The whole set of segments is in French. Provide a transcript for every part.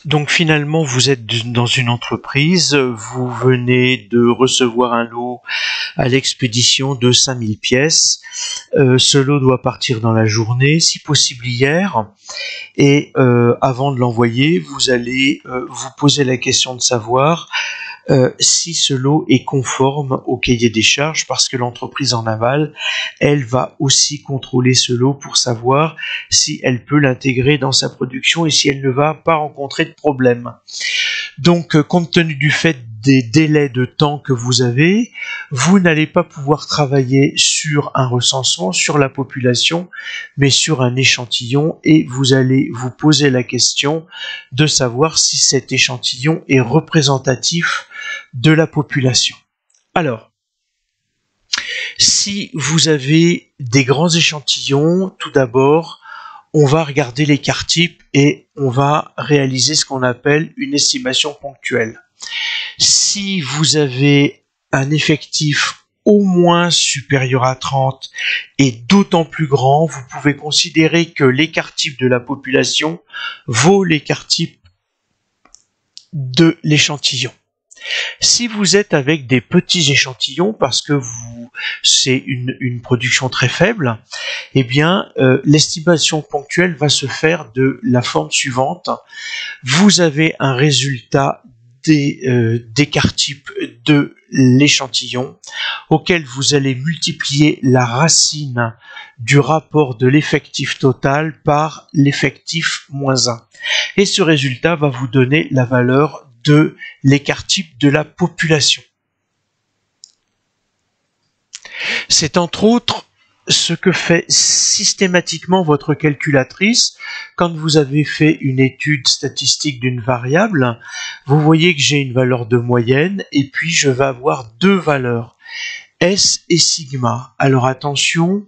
Donc finalement, vous êtes dans une entreprise, vous venez de recevoir un lot à l'expédition de 5000 pièces. Ce lot doit partir dans la journée, si possible hier. Et avant de l'envoyer, vous allez vous poser la question de savoir si ce lot est conforme au cahier des charges, parce que l'entreprise en aval, elle va aussi contrôler ce lot pour savoir si elle peut l'intégrer dans sa production et si elle ne va pas rencontrer de problème. Donc, compte tenu du fait des délais de temps que vous avez, vous n'allez pas pouvoir travailler sur un recensement, sur la population, mais sur un échantillon, et vous allez vous poser la question de savoir si cet échantillon est représentatif de la population. Alors, si vous avez des grands échantillons, tout d'abord, on va regarder l'écart type et on va réaliser ce qu'on appelle une estimation ponctuelle. Si vous avez un effectif au moins supérieur à 30 et d'autant plus grand, vous pouvez considérer que l'écart type de la population vaut l'écart type de l'échantillon. Si vous êtes avec des petits échantillons, parce que c'est une production très faible, eh bien, l'estimation ponctuelle va se faire de la forme suivante. Vous avez un résultat d'écart type de l'échantillon, auquel vous allez multiplier la racine du rapport de l'effectif total par l'effectif moins 1. Et ce résultat va vous donner la valeur de l'écart type de la population. C'est entre autres ce que fait systématiquement votre calculatrice quand vous avez fait une étude statistique d'une variable. Vous voyez que j'ai une valeur de moyenne et puis je vais avoir deux valeurs, S et sigma. Alors attention,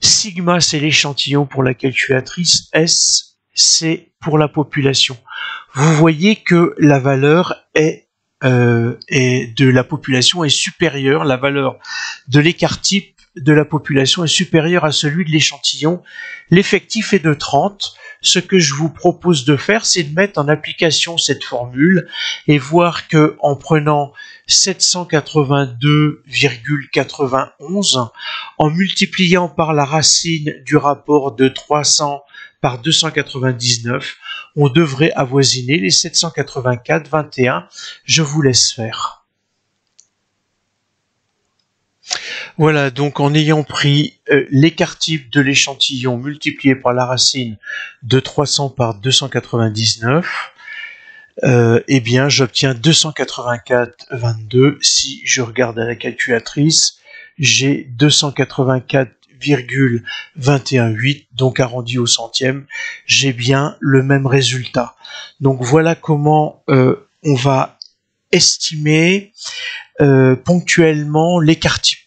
sigma c'est l'échantillon pour la calculatrice, S c'est pour la population. Vous voyez que la valeur de la population est supérieure, la valeur de l'écart type de la population est supérieure à celui de l'échantillon. L'effectif est de 30. Ce que je vous propose de faire, c'est de mettre en application cette formule et voir que en prenant 782,91, en multipliant par la racine du rapport de 300 par 299, on devrait avoisiner les 784,21. Je vous laisse faire. Voilà, donc en ayant pris l'écart type de l'échantillon multiplié par la racine de 300 par 299, eh bien j'obtiens 284,22. Si je regarde à la calculatrice, j'ai 284,218, donc arrondi au centième, j'ai bien le même résultat. Donc voilà comment on va estimer ponctuellement l'écart type.